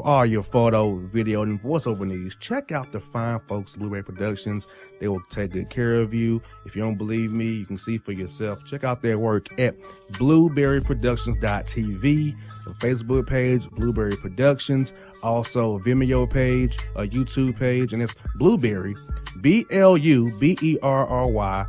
all your photo, video, and voiceover needs, check out the fine folks at Blueberry Productions. They will take good care of you. If you don't believe me, you can see for yourself. Check out their work at blueberryproductions.tv, the Facebook page, Blueberry Productions, also a Vimeo page, a YouTube page, and it's Blueberry, BLUBERRY,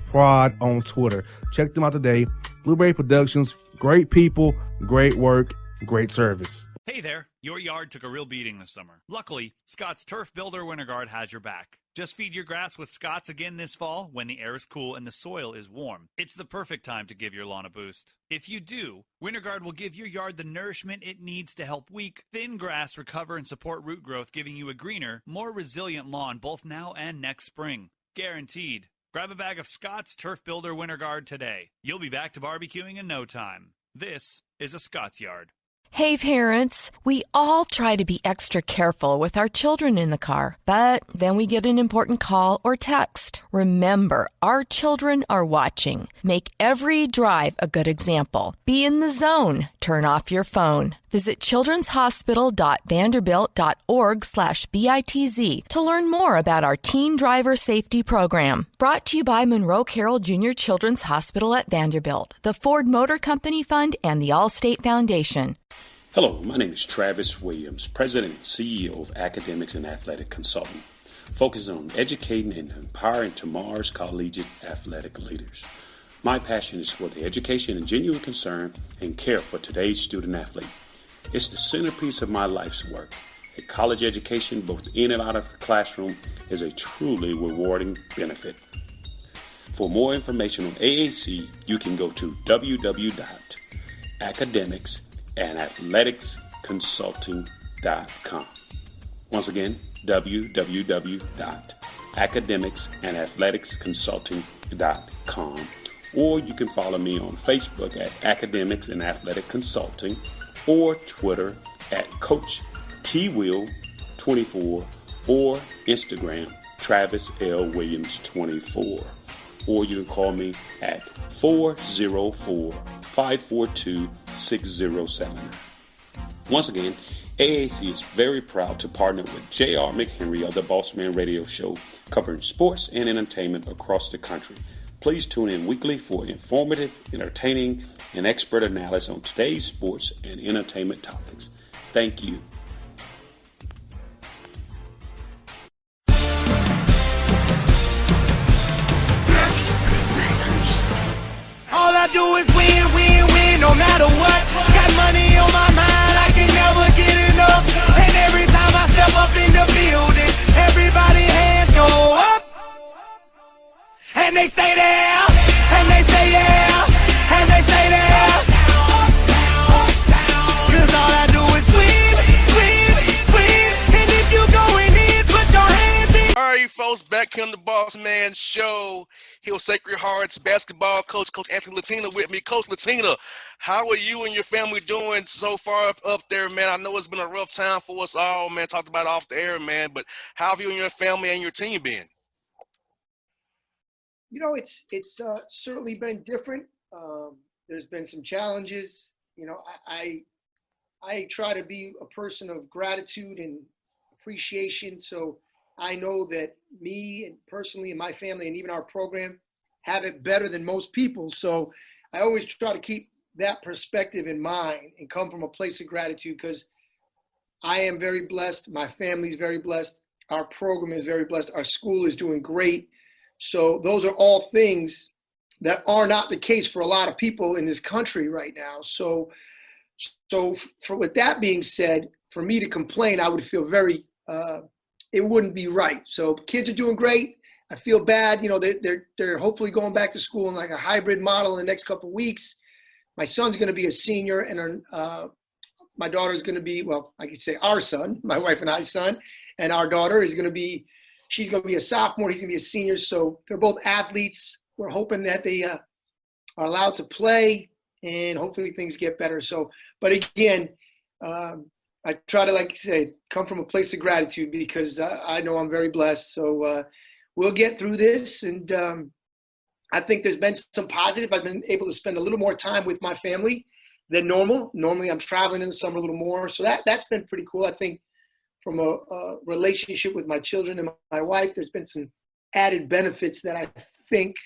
Prod on Twitter. Check them out today. Blueberry Productions, great people, great work, great service. Hey there, your yard took a real beating this summer. Luckily, Scott's Turf Builder Winter Guard has your back. Just feed your grass with Scott's again this fall when the air is cool and the soil is warm. It's the perfect time to give your lawn a boost. If you do, Winter Guard will give your yard the nourishment it needs to help weak, thin grass recover and support root growth, giving you a greener, more resilient lawn both now and next spring. Guaranteed. Grab a bag of Scott's Turf Builder Winter Guard today. You'll be back to barbecuing in no time. This is a Scott's Yard. Hey parents, we all try to be extra careful with our children in the car, but then we get an important call or text. Remember, our children are watching. Make every drive a good example. Be in the zone. Turn off your phone. Visit childrenshospital.vanderbilt.org/BITZ to learn more about our teen driver safety program. Brought to you by Monroe Carroll Jr. Children's Hospital at Vanderbilt, the Ford Motor Company Fund, and the Allstate Foundation. Hello, my name is Travis Williams, President and CEO of Academics and Athletic Consulting, focusing on educating and empowering tomorrow's collegiate athletic leaders. My passion is for the education and genuine concern and care for today's student athlete. It's the centerpiece of my life's work. A college education, both in and out of the classroom, is a truly rewarding benefit. For more information on AAC, you can go to www.academicsandathleticsconsulting.com. Once again, www.academicsandathleticsconsulting.com. Or you can follow me on Facebook at Academics and Athletic Consulting, or Twitter at Coach TWill24, or Instagram Travis L. Williams 24. Or you can call me at 404-542-6079. Once again, AAC is very proud to partner with J.R. McHenry of the Bossman Radio Show, covering sports and entertainment across the country. Please tune in weekly for informative, entertaining, and expert analysis on today's sports and entertainment topics. Thank you. All I do is win, win, win, no matter what. Got money on my mind, I can never get enough. And every time I step up in the building, everybody hands go up. And they stay there, and they say yeah, and they stay there. Cause all I do is win, win, win. And if you going in, put your hands in. All right, folks, back here on the Bossman Show. Here with Sacred Hearts basketball coach, Coach Anthony Latina with me. Coach Latina, how are you and your family doing so far up there, man? I know it's been a rough time for us all, man. Talked about it off the air, man. But how have you and your family and your team been? You know, it's certainly been different. There's been some challenges. You know, I try to be a person of gratitude and appreciation. So I know that me and personally and my family and even our program have it better than most people. So I always try to keep that perspective in mind and come from a place of gratitude, because I am very blessed. My family is very blessed. Our program is very blessed. Our school is doing great. So those are all things that are not the case for a lot of people in this country right now. So with that being said, for me to complain, I would feel very, it wouldn't be right. So kids are doing great. I feel bad. You know, they're hopefully going back to school in like a hybrid model in the next couple of weeks. My son's going to be a senior, and my daughter's going to be, well, I could say our son, my wife and I's son, and our daughter is going to be, she's going to be a sophomore. He's going to be a senior. So they're both athletes. We're hoping that they are allowed to play, and hopefully things get better. So, but again, I try to, like I say, come from a place of gratitude, because I know I'm very blessed. So we'll get through this. And I think there's been some positive. I've been able to spend a little more time with my family. than normal. Normally I'm traveling in the summer a little more. So that's been pretty cool. I think from a relationship with my children and my wife, there's been some added benefits that I think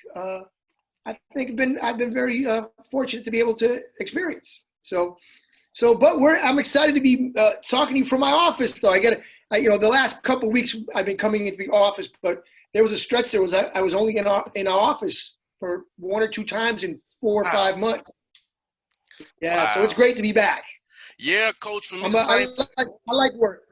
I've been very fortunate to be able to experience. But I'm excited to be talking to you from my office, though. The last couple of weeks I've been coming into the office, but there was a stretch I was only in our office for 1 or 2 times in 4 or 5 months. Yeah, Wow. So it's great to be back. Yeah, Coach. For me, I like work.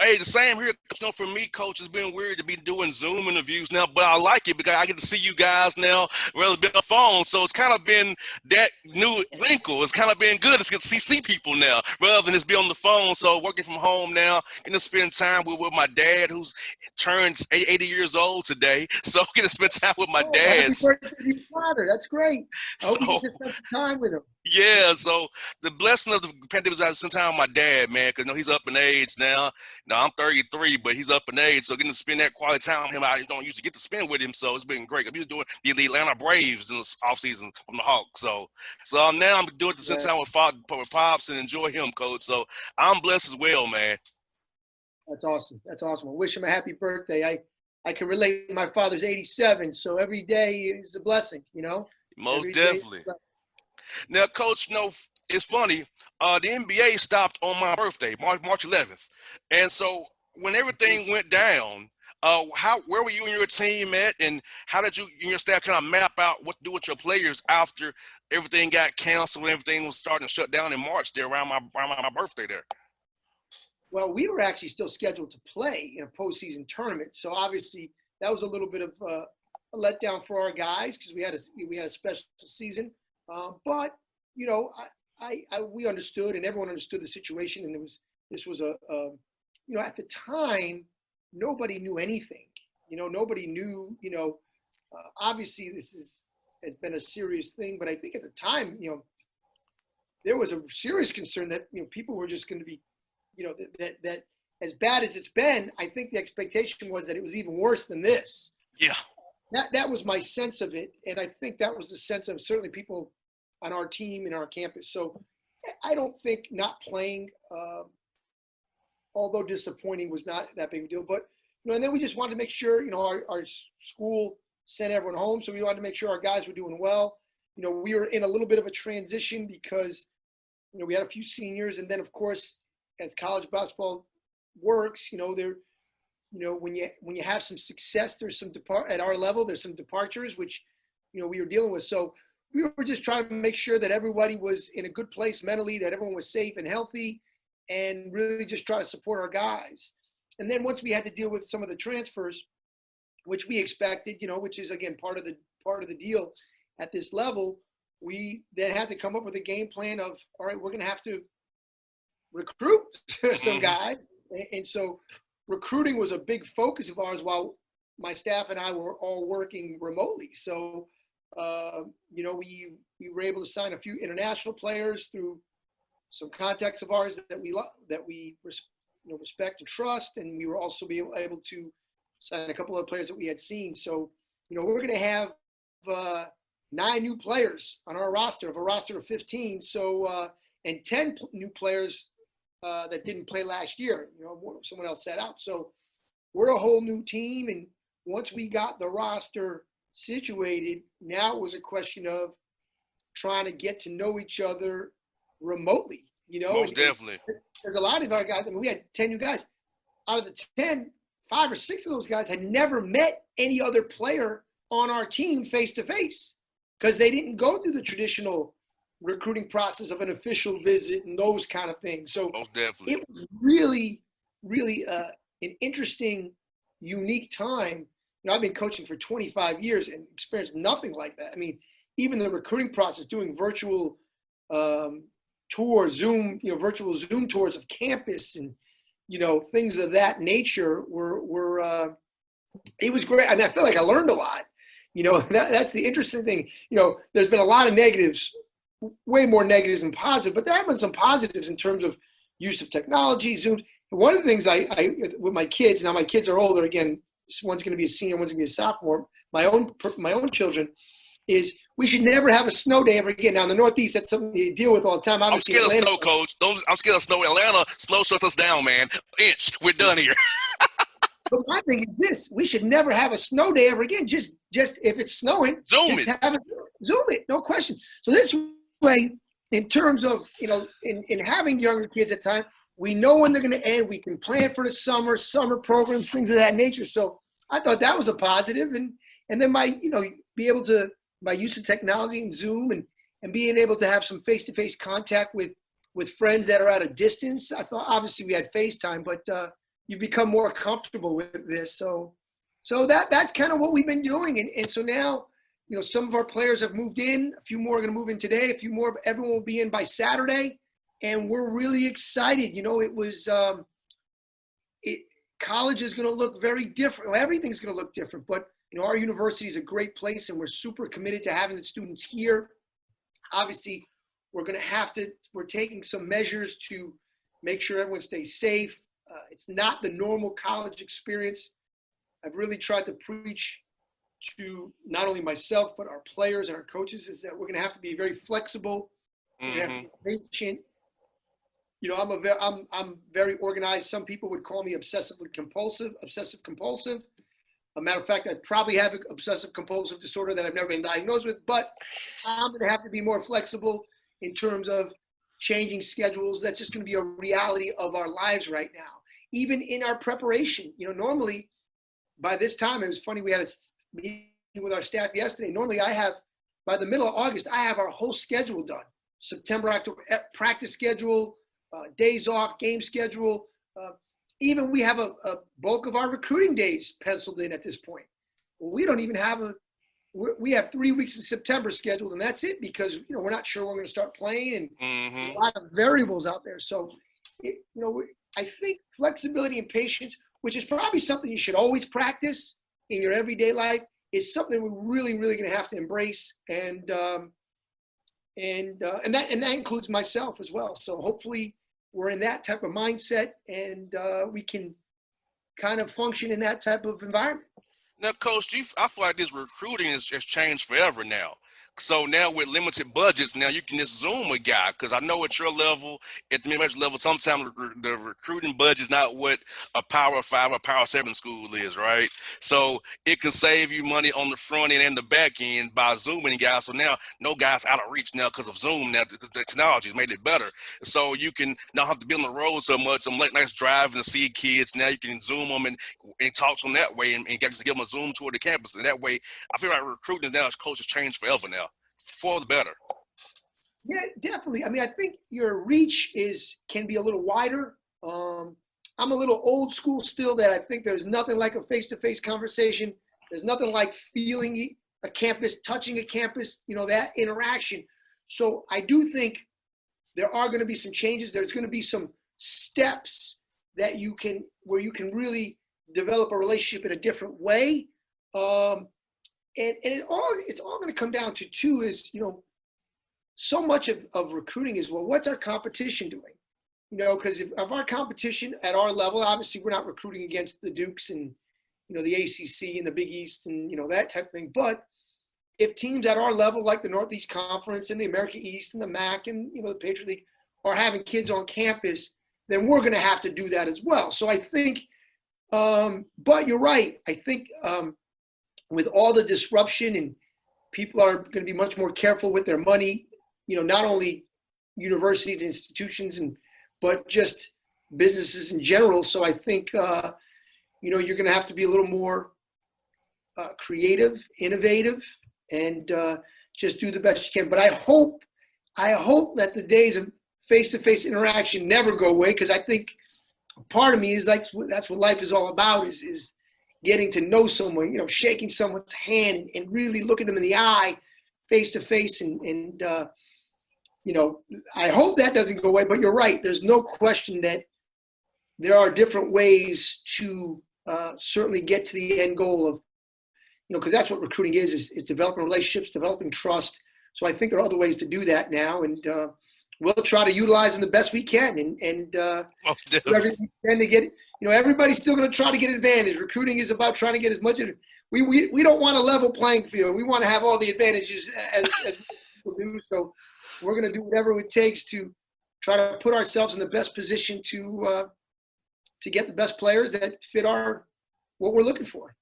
Hey, the same here. For me, Coach, it's been weird to be doing Zoom interviews now, but I like it because I get to see you guys now rather than on the phone. So it's kind of been that new wrinkle. It's kind of been good. It's good to see people now rather than just be on the phone. So working from home now, getting to spend time with my dad, who's turns 80 years old today. So getting to spend time with my dad. Happy birthday to your father. That's great. I hope you get to spend some time with him. Yeah, so the blessing of the pandemic is I spend time with my dad, man, because he's up in age now. I'm 33, but he's up in age, so getting to spend that quality time with him, I don't usually get to spend with him, so it's been great. I've been doing the Atlanta Braves in the offseason from the Hawks, so now I'm doing to spend time with Pops and enjoy him, Coach. So I'm blessed as well, man. That's awesome. I wish him a happy birthday. I can relate. My father's 87, so every day is a blessing, Most definitely. Now, Coach, it's funny. The NBA stopped on my birthday, March 11th. And so when everything went down, where were you and your team at? And how did you and your staff kind of map out what to do with your players after everything got canceled and everything was starting to shut down in March there around my birthday there? Well, we were actually still scheduled to play in a postseason tournament. So obviously that was a little bit of a letdown for our guys because we had a special season. But we understood, and everyone understood the situation, and this was at the time nobody knew anything. Nobody knew. Obviously this has been a serious thing, but I think at the time, there was a serious concern that people were just going to be, that as bad as it's been. I think the expectation was that it was even worse than this. Yeah. That was my sense of it, and I think that was the sense of certainly people on our team and our campus. So I don't think not playing, although disappointing, was not that big a deal. But, and then we just wanted to make sure, our school sent everyone home. So we wanted to make sure our guys were doing well. We were in a little bit of a transition because, we had a few seniors. And then, of course, as college basketball works, when you have some success, there's some at our level, there's some departures, which, we were dealing with. So we were just trying to make sure that everybody was in a good place mentally, that everyone was safe and healthy, and really just try to support our guys. And then once we had to deal with some of the transfers, which we expected, which is again part of the deal at this level, we then had to come up with a game plan of, all right, we're going to have to recruit some guys. And so recruiting was a big focus of ours while my staff and I were all working remotely. So we were able to sign a few international players through some contacts of ours that we respect and trust, and we were also able to sign a couple of players that we had seen. So we're going to have 9 new players on our roster of 15. So and 10 new players that didn't play last year. Someone else sat out. So we're a whole new team, and once we got the roster situated, now it was a question of trying to get to know each other remotely, Most definitely. There's a lot of our guys. I mean, we had 10 new guys. Out of the 10, 5 or 6 of those guys had never met any other player on our team face to face because they didn't go through the traditional recruiting process of an official visit and those kind of things. So Most definitely. It was really, really an interesting, unique time. I've been coaching for 25 years and experienced nothing like that. I mean, even the recruiting process, doing virtual tours, Zoom, virtual Zoom tours of campus and, things of that nature were it was great. I mean, I feel like I learned a lot. That's the interesting thing. There's been a lot of negatives, way more negatives than positive, but there have been some positives in terms of use of technology, Zoom. One of the things I with my kids, now my kids are older again, one's going to be a senior, one's going to be a sophomore, my own children, is we should never have a snow day ever again. Now in the Northeast, that's something you deal with all the time. I'm scared of snow, Coach. I'm scared of snow. Atlanta, snow shuts us down, man. Inch, we're done here. But my thing is this: we should never have a snow day ever again. Just if it's snowing, Zoom it. Zoom it, no question. So this way, in terms of in having younger kids at time, we know when they're going to end. We can plan for the summer programs, things of that nature. So I thought that was a positive, and then be able to, by use of technology and Zoom and being able to have some face-to-face contact with friends that are at a distance. I thought obviously we had FaceTime, but you become more comfortable with this. So that's kind of what we've been doing. And so now, some of our players have moved in. A few more are going to move in today. A few more, everyone will be in by Saturday. And we're really excited. College is going to look very different. Well, everything's going to look different. But, our university is a great place, and we're super committed to having the students here. Obviously, we're taking some measures to make sure everyone stays safe. It's not the normal college experience. I've really tried to preach to not only myself, but our players and our coaches, is that we're going to have to be very flexible. We're going to have to be patient. I'm very organized. Some people would call me obsessive compulsive. A matter of fact, I probably have an obsessive compulsive disorder that I've never been diagnosed with, but I'm going to have to be more flexible in terms of changing schedules. That's just going to be a reality of our lives right now. Even in our preparation, normally by this time, it was funny, we had a meeting with our staff yesterday. Normally by the middle of August, I have our whole schedule done. September, October, practice schedule, days off, game schedule. Even we have a bulk of our recruiting days penciled in at this point. Well, we don't even have we have 3 weeks in September scheduled, and that's it, because we're not sure when we're going to start playing, and a lot of variables out there. So, I think flexibility and patience, which is probably something you should always practice in your everyday life, is something we're really, really going to have to embrace, and that includes myself as well. So hopefully we're in that type of mindset, and we can kind of function in that type of environment. Now, Coach, I feel like this recruiting has changed forever now. So now with limited budgets, now you can just Zoom a guy, because I know at your level, at the mid-major level, sometimes the recruiting budget is not what a Power 5 or Power 7 school is, right? So it can save you money on the front end and the back end by Zooming guys. So now no guys out of reach now because of Zoom. Now the technology has made it better. So you can not have to be on the road so much. I'm late nights driving to see kids. Now you can Zoom them and talk to them that way, and give them a Zoom tour of the campus. And that way, I feel like recruiting now as coach has changed forever now. For the better. Yeah, definitely. I mean, I think your reach can be a little wider. I'm a little old school still, that I think there's nothing like a face-to-face conversation. There's nothing like feeling a campus, touching a campus, that interaction. So I do think there are going to be some changes. There's going to be some steps where you can really develop a relationship in a different way. And it's all going to come down to too is, so much of recruiting is, well, what's our competition doing? Because if our competition at our level, obviously we're not recruiting against the Dukes and, the ACC and the Big East and, that type of thing. But if teams at our level, like the Northeast Conference and the America East and the MAC and, the Patriot League, are having kids on campus, then we're going to have to do that as well. So I think, but you're right. I think, with all the disruption, and people are going to be much more careful with their money, not only universities, institutions, but just businesses in general. So I think, you're going to have to be a little more creative, innovative, and just do the best you can. But I hope that the days of face-to-face interaction never go away, because I think part of me is that's what life is all about, is getting to know someone, shaking someone's hand and really looking them in the eye, face to face. And I hope that doesn't go away, but you're right. There's no question that there are different ways to certainly get to the end goal of, because that's what recruiting is developing relationships, developing trust. So I think there are other ways to do that now. And we'll try to utilize them the best we can and do everything we can to get, everybody's still going to try to get advantage. Recruiting is about trying to get as much. we don't want a level playing field. We want to have all the advantages as people do. So we're going to do whatever it takes to try to put ourselves in the best position to get the best players that fit what we're looking for.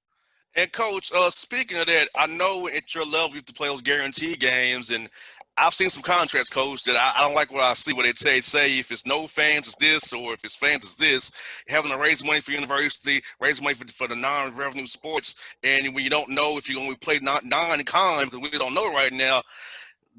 And Coach, speaking of that, I know at your level you have to play those guarantee games, and I've seen some contracts, Coach, that I don't like what I see. What they say if it's no fans, it's this, or if it's fans, it's this. Having to raise money for university, raise money for the non-revenue sports, and when you don't know if you're going to play non-con, because we don't know right now.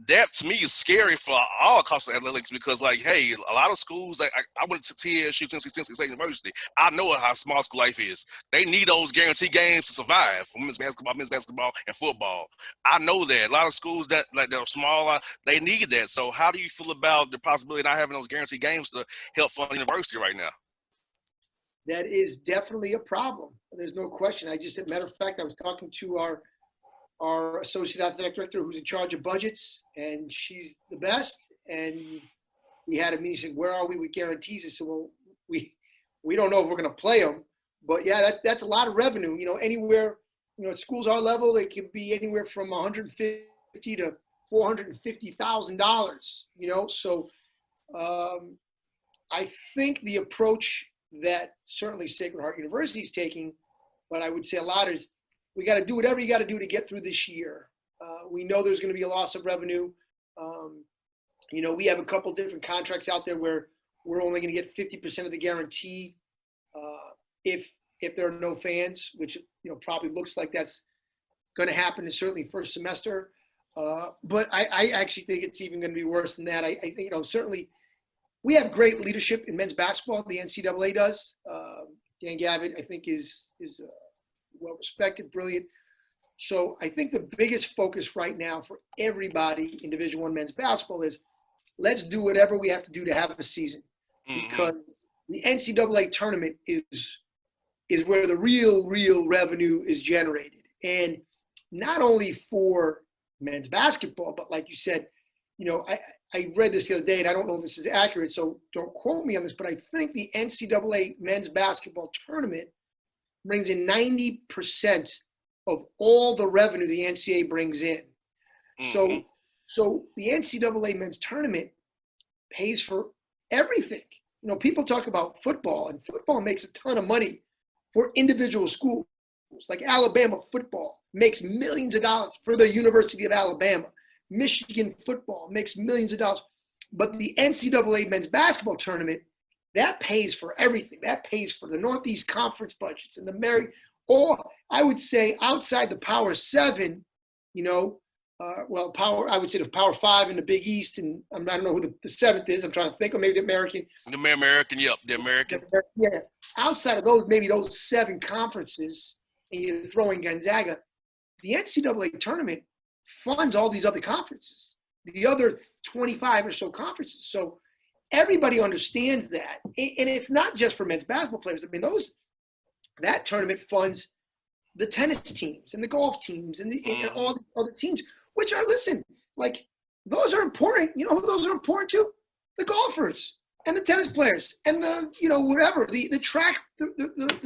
That to me is scary for all cost of athletics because, like, hey, a lot of schools, like I went to TSU, Tennessee State University. I know how small school life is. They need those guarantee games to survive for men's basketball, and football. I know that a lot of schools that are smaller, they need that. So, how do you feel about the possibility of not having those guarantee games to help fund university right now? That is definitely a problem. There's no question. As a matter of fact, I was talking to our associate athletic director who's in charge of budgets, and she's the best. And we had a meeting, said, where are we with guarantees? I said, well, we don't know if we're going to play them, but yeah, that's a lot of revenue. Anywhere, at schools our level, it can be anywhere from $150,000 to $450,000, So I think the approach that certainly Sacred Heart University is taking, but I would say a lot is, we got to do whatever you got to do to get through this year. We know there's going to be a loss of revenue. We have a couple different contracts out there where we're only going to get 50% of the guarantee if there are no fans, which probably looks like that's going to happen in certainly first semester. But I actually think it's even going to be worse than that. I think certainly we have great leadership in men's basketball. The NCAA does. Dan Gavitt, I think, is well-respected, brilliant. So I think the biggest focus right now for everybody in Division I men's basketball is let's do whatever we have to do to have a season, because the NCAA tournament is where the real revenue is generated. And not only for men's basketball, but like you said, I read this the other day, and I don't know if this is accurate, so don't quote me on this, but I think the NCAA men's basketball tournament brings in 90% of all the revenue the NCAA brings in. So the NCAA men's tournament pays for everything. People talk about football, and football makes a ton of money for individual schools. Like Alabama football makes millions of dollars for the University of Alabama. Michigan football makes millions of dollars. But the NCAA men's basketball tournament, that pays for everything. That pays for the Northeast Conference budgets and I would say outside the Power 7, I would say the Power 5 in the Big East, and I don't know who the seventh is. I'm trying to think, or maybe the American. The American. Yeah. Outside of those, maybe those 7 conferences, and you throw in Gonzaga, the NCAA tournament funds all these other conferences, the other 25 or so conferences. So everybody understands that. And it's not just for men's basketball players. I mean, that tournament funds the tennis teams and the golf teams and all the other teams, which are, those are important. You know who those are important to? The golfers and the tennis players and the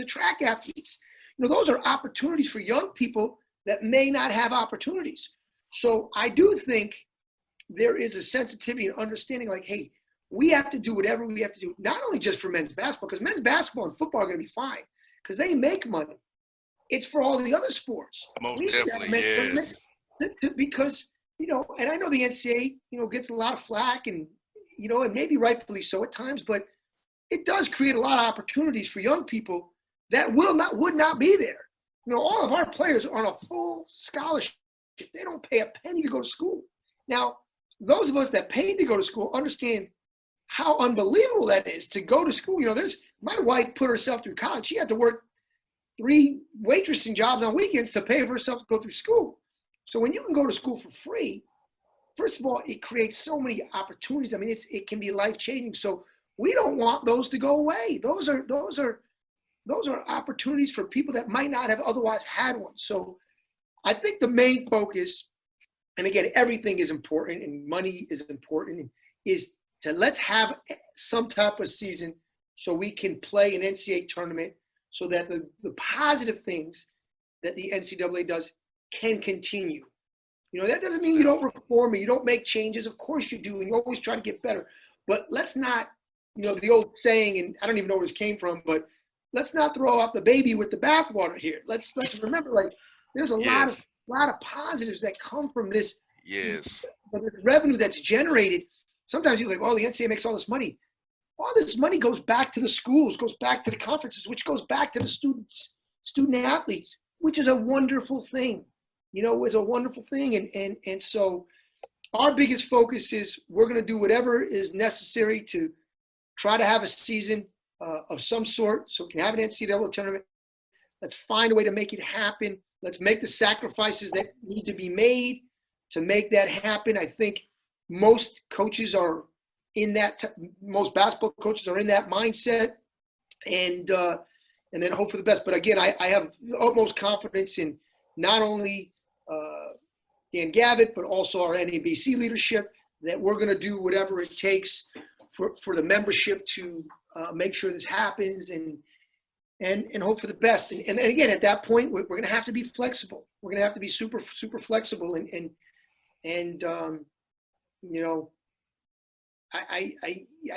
track athletes. Those are opportunities for young people that may not have opportunities. So I do think there is a sensitivity and understanding hey, we have to do whatever we have to do, not only just for men's basketball, because men's basketball and football are going to be fine because they make money. It's for all the other sports. Most definitely, yes. Because, and I know the NCAA, gets a lot of flack and maybe rightfully so at times, but it does create a lot of opportunities for young people that would not be there. All of our players are on a full scholarship. They don't pay a penny to go to school. Now, those of us that paid to go to school understand how unbelievable that is to go to school. My wife put herself through college. She had to work 3 waitressing jobs on weekends to pay for herself to go through school. So when you can go to school for free, first of all, it creates so many opportunities. I mean, it can be life-changing. So we don't want those to go away. Those are opportunities for people that might not have otherwise had one. So I think the main focus, and again, everything is important and money is important, is to let's have some type of season so we can play an NCAA tournament so that the positive things that the NCAA does can continue. That doesn't mean you don't reform or you don't make changes. Of course you do, and you always try to get better. But let's not, the old saying, and I don't even know where this came from, but let's not throw out the baby with the bathwater here. Let's remember, like, there's a lot of positives that come from this. Yes. But the revenue that's generated, sometimes you're like, oh, the NCAA makes all this money. All this money goes back to the schools, goes back to the conferences, which goes back to the student athletes, which is a wonderful thing. Is a wonderful thing. And so our biggest focus is we're going to do whatever is necessary to try to have a season of some sort so we can have an NCAA tournament. Let's find a way to make it happen. Let's make the sacrifices that need to be made to make that happen. I think most coaches are in that, most basketball coaches are in that mindset, and then hope for the best. But again, I have the utmost confidence in not only Dan Gavitt, but also our NABC leadership, that we're going to do whatever it takes for the membership to make sure this happens and hope for the best. And again, at that point, we're going to have to be flexible. We're going to have to be super, super flexible. I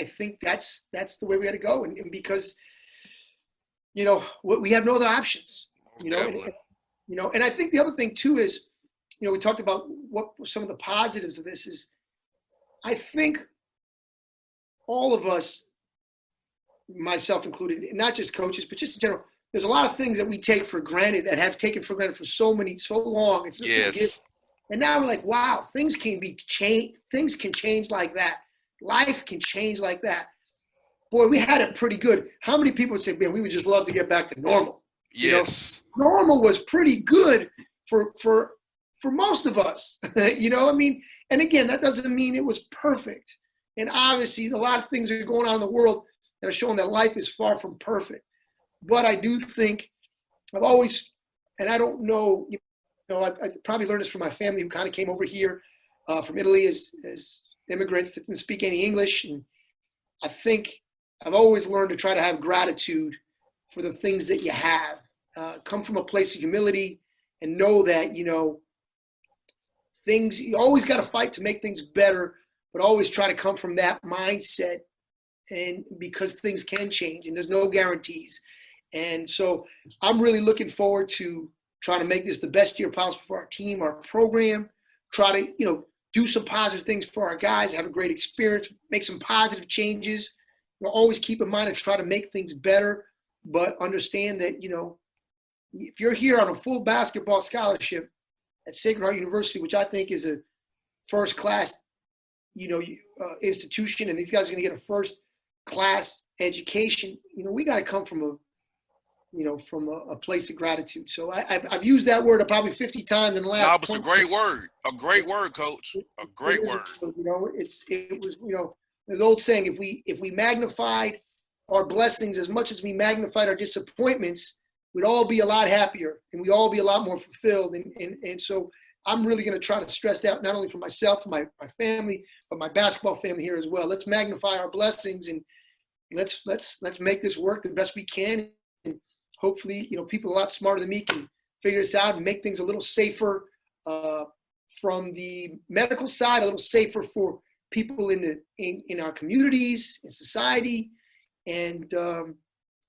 think that's the way we got to go. And because, we have no other options, and I think the other thing too is, we talked about what some of the positives of this is. I think all of us, myself included, not just coaches, but just in general, there's a lot of things that we take for granted, that have taken for granted for so long. It's just and now we're like, wow, things can be changed. Things can change like that. Life can change like that. Boy, we had it pretty good. How many people would say, man, we would just love to get back to normal? Yes. Normal was pretty good for most of us. And again, that doesn't mean it was perfect. And obviously, a lot of things are going on in the world that are showing that life is far from perfect. But I do think I've always, and I don't know, I probably learned this from my family who kind of came over here from Italy as immigrants that didn't speak any English. And I think I've always learned to try to have gratitude for the things that you have. Come from a place of humility and know that, things, you always got to fight to make things better, but always try to come from that mindset. And because things can change and there's no guarantees. And so I'm really looking forward to trying to make this the best year possible for our team, our program, try to, do some positive things for our guys, have a great experience, make some positive changes. Always keep in mind and try to make things better, but understand that, if you're here on a full basketball scholarship at Sacred Heart University, which I think is a first-class, institution, and these guys are going to get a first-class education, we got to come from a place of gratitude. So I've used that word probably 50 times in the last. No, it's a great word. A great word, Coach. A great word. It was the old saying, if we magnified our blessings as much as we magnified our disappointments, we'd all be a lot happier and we'd all be a lot more fulfilled. And so I'm really going to try to stress that not only for myself, for my family, but my basketball family here as well. Let's magnify our blessings and let's make this work the best we can. And hopefully, people a lot smarter than me can figure this out and make things a little safer from the medical side, a little safer for people in our communities, in society. And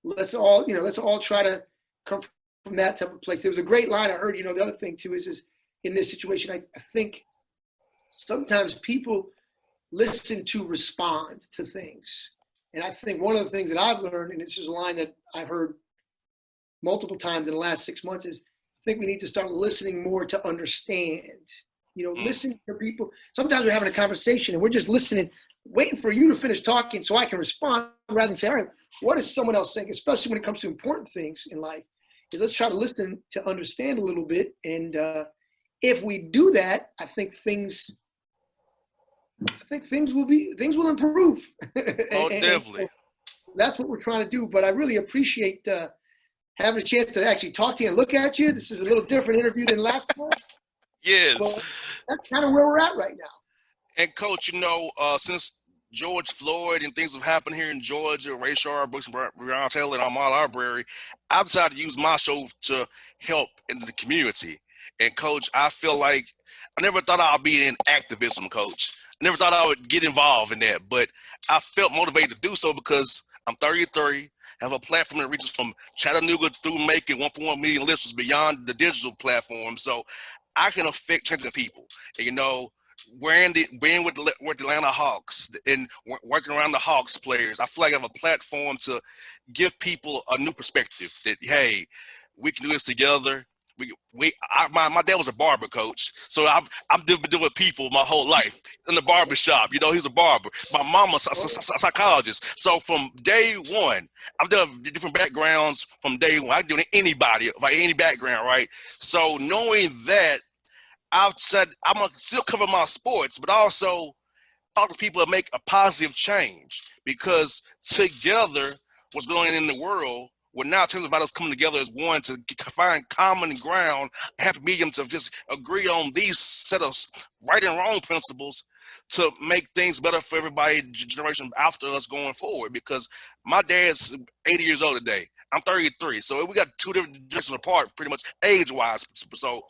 let's all try to come from that type of place. There was a great line I heard, the other thing too is in this situation, I think sometimes people listen to respond to things. And I think one of the things that I've learned, and this is a line that I've heard multiple times in the last 6 months, is I think we need to start listening more to understand. Listen to people. Sometimes we're having a conversation and we're just listening, waiting for you to finish talking so I can respond rather than say, all right, what is someone else saying? Especially when it comes to important things in life, is let's try to listen to understand a little bit. And if we do that, I think things will improve. Oh, definitely. And that's what we're trying to do. But I really appreciate having a chance to actually talk to you and look at you. This is a little different interview than last time. Yes. But that's kind of where we're at right now. And Coach, since George Floyd and things have happened here in Georgia, Ray Sharp, Brooks, Brown Taylor, and Ahmaud Arbery, I've decided to use my show to help in the community. And Coach, I feel like I never thought I'd be in activism, Coach. I never thought I would get involved in that, but I felt motivated to do so because I'm 33, have a platform that reaches from Chattanooga through Macon, 1.1 million listeners beyond the digital platform. So I can affect changing people. And, you know, being with the Atlanta Hawks and working around the Hawks players, I feel like I have a platform to give people a new perspective that, hey, we can do this together. My dad was a barber, Coach, so I've been doing with people my whole life in the barber shop. You know, he's a barber. My mama's a psychologist. So from day one, I've done different backgrounds from day one. I can do anybody, like any background, right? So knowing that, I've said I'm gonna still cover my sports, but also talk to people that make a positive change, because together, what's going on in the world, we're now talking about us coming together as one to find common ground, have medium to just agree on these set of right and wrong principles to make things better for everybody, generation after us going forward. Because my dad's 80 years old today. I'm 33, so we got two different generations apart, pretty much age-wise. So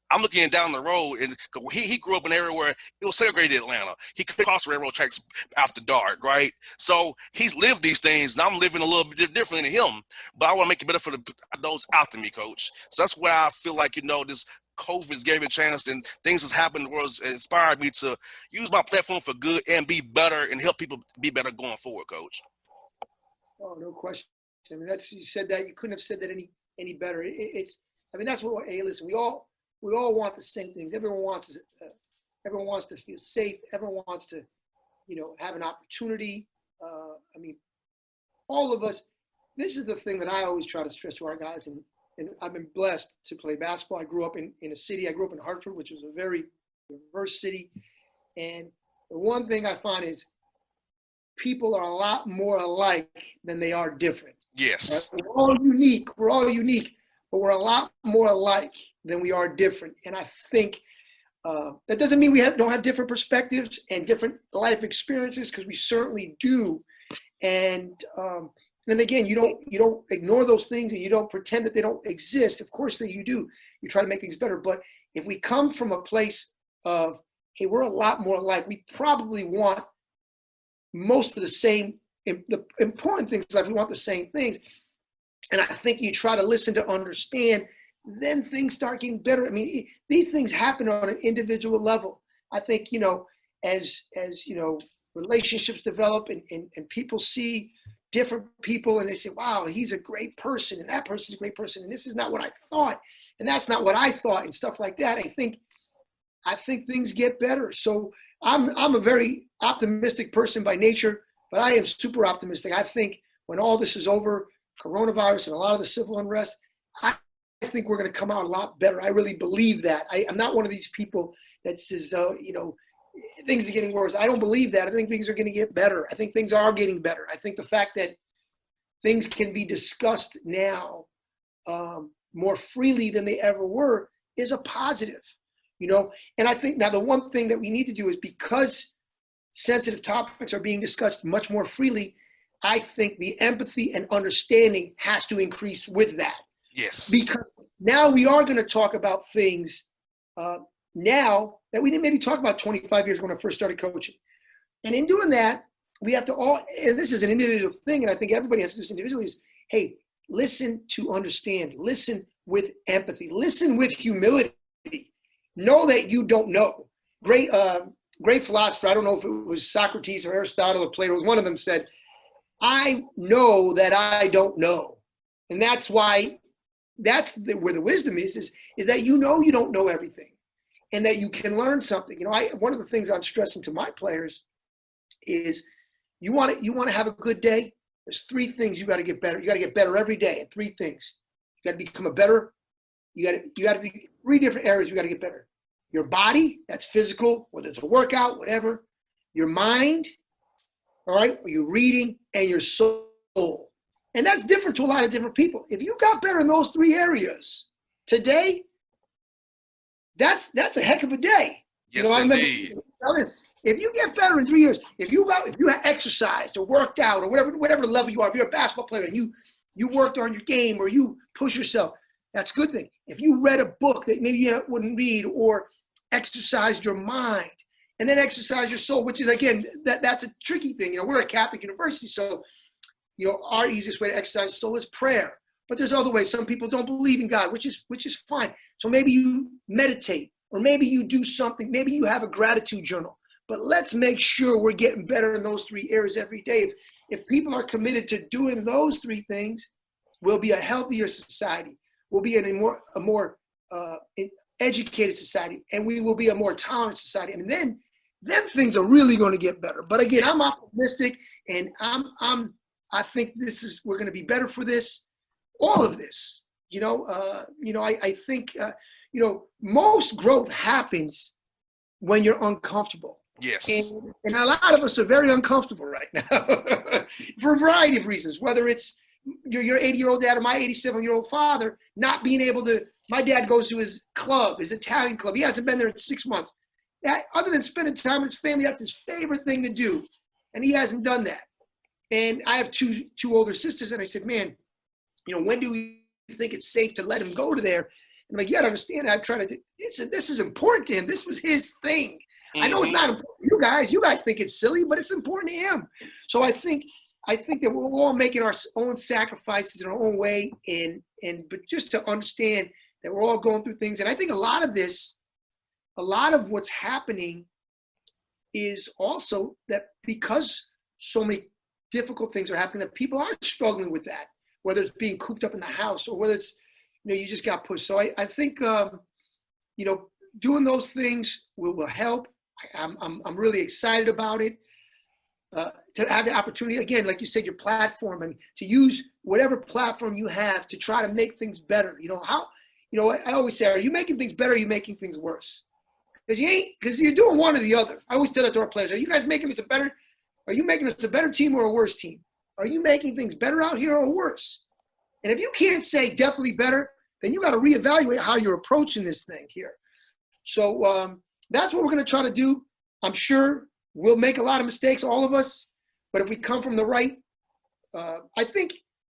I'm looking down the road, and he grew up in an area where it was segregated Atlanta. He could cross railroad tracks after dark, right? So he's lived these things, and I'm living a little bit differently than him. But I want to make it better for those after me, Coach. So that's where I feel like, you know, this COVID gave me a chance, and things has happened where it's inspired me to use my platform for good and be better and help people be better going forward, Coach. Oh, no question. I mean, you said that, you couldn't have said that any better. I mean, that's what. Hey, listen, we all want the same things. Everyone wants to feel safe. Everyone wants to, you know, have an opportunity. I mean, all of us. This is the thing that I always try to stress to our guys, and I've been blessed to play basketball. I grew up in a city. I grew up in Hartford, which was a very diverse city, and the one thing I find is people are a lot more alike than they are different. Yes. Right? We're all unique, but we're a lot more alike than we are different. And I think that doesn't mean we don't have different perspectives and different life experiences, because we certainly do. And again, you don't ignore those things, and you don't pretend that they don't exist. Of course that you do. You try to make things better. But if we come from a place of, hey, we're a lot more alike, we probably want most of the same. The important things is like we want the same things. And I think you try to listen to understand, then things start getting better. I mean, these things happen on an individual level. I think, you know, as you know, relationships develop and people see different people and they say, wow, he's a great person and that person's a great person and this is not what I thought and that's not what I thought and stuff like that. I think things get better. So I'm a very optimistic person by nature, but I am super optimistic. I think when all this is over, coronavirus and a lot of the civil unrest, I think we're going to come out a lot better. I really believe that. I'm not one of these people that says, you know, things are getting worse. I don't believe that. I think things are going to get better. I think things are getting better. I think the fact that things can be discussed now more freely than they ever were is a positive, you know. And I think now the one thing that we need to do is, because sensitive topics are being discussed much more freely, I think the empathy and understanding has to increase with that. Yes. Because now we are going to talk about things now that we didn't maybe talk about 25 years when I first started coaching. And in doing that, we have to all, and this is an individual thing, and I think everybody has to do this individually, is, hey, listen to understand, listen with empathy, listen with humility. Know that you don't know. Great philosopher, I don't know if it was Socrates or Aristotle or Plato, one of them said, I know that I don't know. And that's why, where the wisdom is that you know you don't know everything and that you can learn something. You know, one of the things I'm stressing to my players is you want to have a good day. There's three things you got to get better. You got to get better every day at three things. You got to become a better, you got to do three different areas you got to get better. Your body, that's physical, whether it's a workout, whatever. Your mind, all right, or your reading, and your soul. And that's different to a lot of different people. If you got better in those three areas today, that's a heck of a day. Yes, you know, indeed. If you get better in 3 years, if you have exercised or worked out or whatever level you are, if you're a basketball player and you worked on your game or you push yourself, that's a good thing. If you read a book that maybe you wouldn't read or exercised your mind and then exercise your soul, which is, again, that's a tricky thing. We're a Catholic university, so, our easiest way to exercise soul is prayer. But there's other ways. Some people don't believe in God, which is fine. So maybe you meditate, or maybe you do something. Maybe you have a gratitude journal. But let's make sure we're getting better in those 3 areas every day. If people are committed to doing those 3 things, we'll be a healthier society. We'll be in a more educated society, and we will be a more tolerant society. And then things are really going to get better. But again, I'm optimistic, and I think we're going to be better for this. All of this, I think, most growth happens when you're uncomfortable. Yes. And a lot of us are very uncomfortable right now for a variety of reasons, whether it's your 80-year-old dad or my 87-year-old father not being able to. My dad goes to his club, his Italian club. He hasn't been there in 6 months. That, other than spending time with his family, that's his favorite thing to do. And he hasn't done that. And I have two older sisters, and I said, man, when do we think it's safe to let him go to there? And I'm like, you gotta understand, I'm trying to, this is important to him. This was his thing. I know it's not important to you guys. You guys think it's silly, but it's important to him. So I think that we're all making our own sacrifices in our own way, but just to understand that we're all going through things. And I think a lot of what's happening is also that because so many difficult things are happening, that people are struggling with that, whether it's being cooped up in the house or whether it's, you just got pushed. So I think, doing those things will help. I'm really excited about it. To have the opportunity, again, like you said, your platform, and to use whatever platform you have to try to make things better. I always say, are you making things better or are you making things worse? Because you're doing one or the other. I always tell that to our players. Are you guys making us are you making us a better team or a worse team? Are you making things better out here or worse? And if you can't say definitely better, then you got to reevaluate how you're approaching this thing here. So that's what we're going to try to do. I'm sure we'll make a lot of mistakes, all of us. But if we come from the right, I think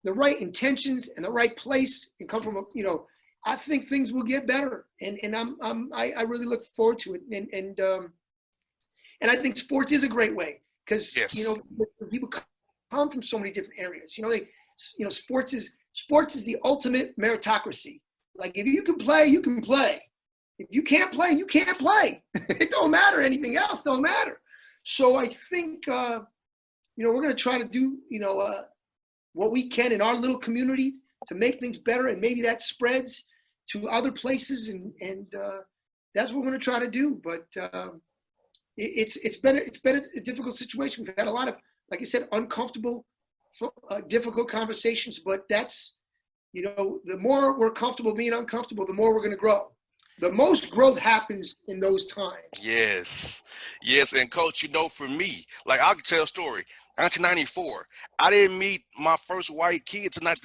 the right intentions and the right place, and come from I think things will get better. And I really look forward to it. And I think sports is a great way because people come from so many different areas. Sports is the ultimate meritocracy. Like, if you can play, you can play. If you can't play, you can't play. It don't matter. Anything else don't matter. So I think, we're going to try to do, what we can in our little community to make things better. And maybe that spreads to other places. And that's what we're going to try to do. But it's been a difficult situation. We've had a lot of, like I said, uncomfortable, difficult conversations. But that's, the more we're comfortable being uncomfortable, the more we're going to grow. The most growth happens in those times. Yes. And Coach, for me, like, I can tell a story. 1994, I didn't meet my first white kid until I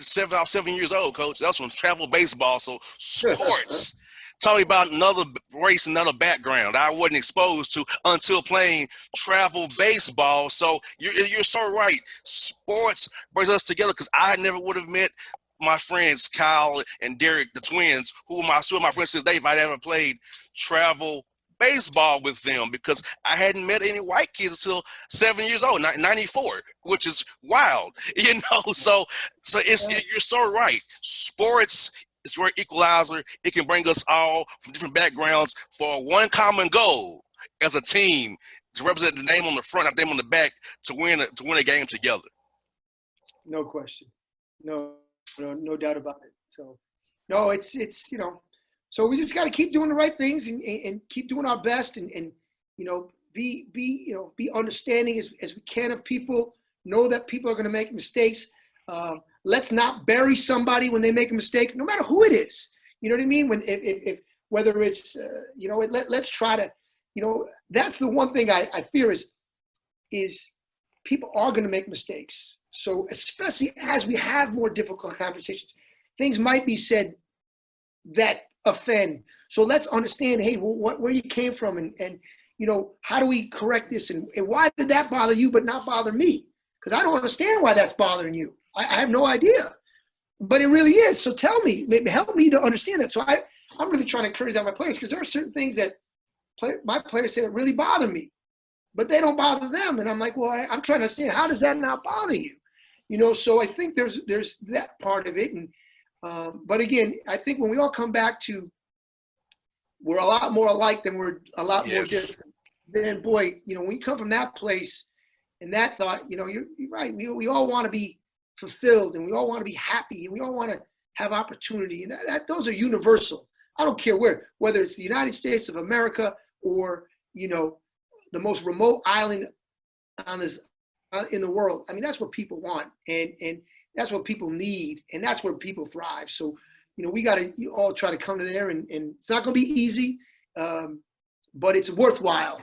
was 7 years old, Coach. That was from travel baseball. So sports, talking about another race, another background I wasn't exposed to until playing travel baseball. So you're so right. Sports brings us together, because I never would have met my friends Kyle and Derek, the twins, who are still my friends today, if I never played travel baseball with them, because I hadn't met any white kids until 7 years old, 94, which is wild, So you're so right. Sports is very equalizer. It can bring us all from different backgrounds for one common goal as a team, to represent the name on the front, the name on the back, to win a game together. No question. No doubt about it. So, no, it's so we just got to keep doing the right things and keep doing our best and be understanding as we can of people. Know that people are going to make mistakes. Let's not bury somebody when they make a mistake, no matter who it is. You know what I mean? If whether it's let's try to, that's the one thing I fear is people are going to make mistakes. So especially as we have more difficult conversations, things might be said that offend. So let's understand, hey, where you came from, and how do we correct this? And why did that bother you but not bother me? Because I don't understand why that's bothering you. I have no idea. But it really is. So tell me, maybe help me to understand that. So I'm really trying to encourage that my players, because there are certain things that my players say that really bother me, but they don't bother them. And I'm like, well, I'm trying to understand, how does that not bother you? So I think there's that part of it. And but again, I think when we all come back to, we're a lot more alike than we're a lot more different. Then boy, when you come from that place and that thought, you're right. We all want to be fulfilled, and we all want to be happy, and we all want to have opportunity, and those are universal. I don't care whether it's the United States of America or the most remote island on this in the world. I mean, that's what people want, and that's what people need, and that's where people thrive. So we got to all try to come to there, and it's not going to be easy, but it's worthwhile.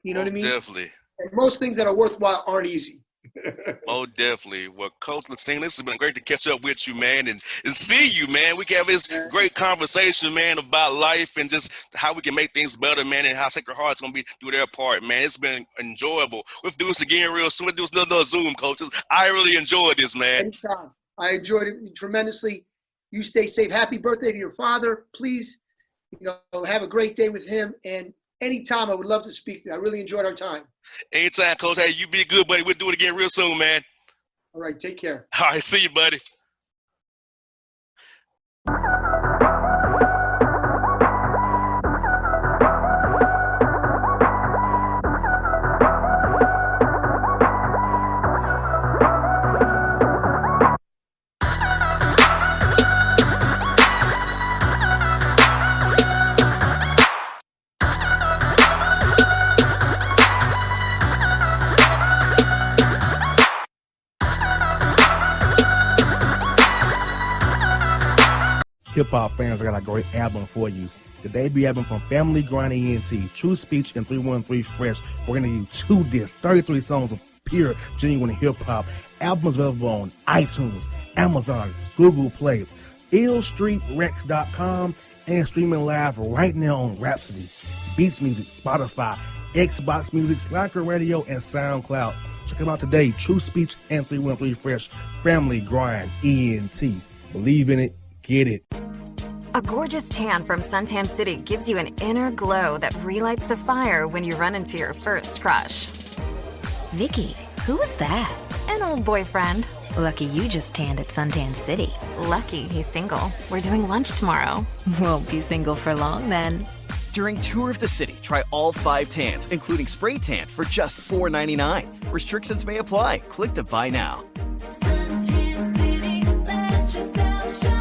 You know what I mean? Definitely. And most things that are worthwhile aren't easy. Oh, definitely. Well, Coach Latina, this has been great to catch up with you, man, and see you, man. We can have this great conversation, man, about life and just how we can make things better, man, and how Sacred Heart's going to do their part, man. It's been enjoyable. We'll do this again real soon. We'll do another Zoom, coaches. I really enjoyed this, man. Anytime. I enjoyed it tremendously. You stay safe. Happy birthday to your father. Please, have a great day with him. And anytime, I would love to speak to you. I really enjoyed our time. Anytime, Coach. Hey, you be good, buddy. We'll do it again real soon, man. All right, take care. All right, see you, buddy. Hip-hop fans, I got a great album for you. The debut album from Family Grind ENT, True Speech and 313 Fresh. We're going to give you 2 discs, 33 songs of pure, genuine hip-hop. Albums available on iTunes, Amazon, Google Play, illstreetrex.com, and streaming live right now on Rhapsody, Beats Music, Spotify, Xbox Music, Slacker Radio, and SoundCloud. Check them out today. True Speech and 313 Fresh. Family Grind ENT. Believe in it. Get it. A gorgeous tan from Suntan City gives you an inner glow that relights the fire when you run into your first crush. Vicky, who was that? An old boyfriend. Lucky you just tanned at Suntan City. Lucky he's single. We're doing lunch tomorrow. Won't be single for long then. During Tour of the City, try all 5 tans, including spray tan, for just $4.99. Restrictions may apply. Click to buy now. Suntan City, let yourself shine.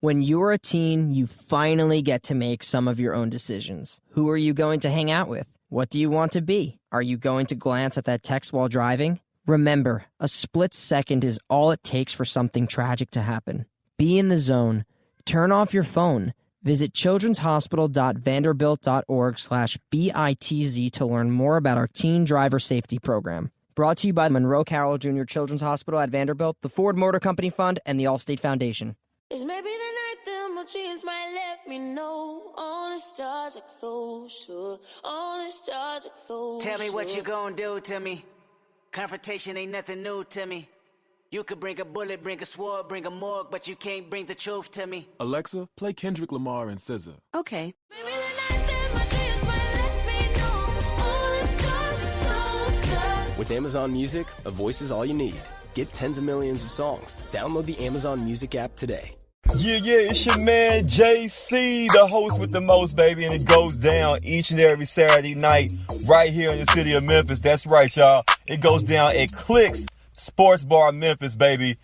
When you're a teen, you finally get to make some of your own decisions. Who are you going to hang out with? What do you want to be? Are you going to glance at that text while driving? Remember, a split second is all it takes for something tragic to happen. Be in the zone. Turn off your phone. Visit childrenshospital.vanderbilt.org/BITZ to learn more about our teen driver safety program. Brought to you by Monroe Carroll Jr. Children's Hospital at Vanderbilt, the Ford Motor Company Fund, and the Allstate Foundation. It's maybe the night that my dreams might let me know. All the stars are closer. All the stars are closer. Tell me what you gonna do to me. Confrontation ain't nothing new to me. You could bring a bullet, bring a sword, bring a morgue, but you can't bring the truth to me. Alexa, play Kendrick Lamar and SZA. Okay. Maybe the night that my dreams might let me know. All the stars are closer. With Amazon Music, a voice is all you need. Get tens of millions of songs. Download the Amazon Music app today. Yeah, it's your man JC, the host with the most, baby, and it goes down each and every Saturday night right here in the city of Memphis. That's right, y'all. It goes down at Clicks Sports Bar Memphis, baby.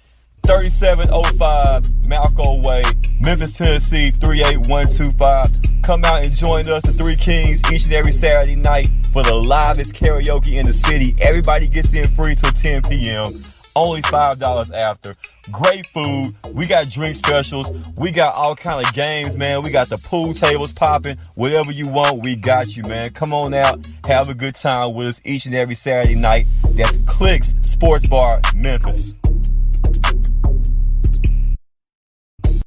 3705 Malco Way, Memphis, Tennessee, 38125. Come out and join us, the Three Kings, each and every Saturday night for the livest karaoke in the city. Everybody gets in free till 10 p.m. Only $5 after. Great food. We got drink specials. We got all kind of games, man. We got the pool tables popping. Whatever you want, we got you, man. Come on out. Have a good time with us each and every Saturday night. That's Clicks Sports Bar, Memphis.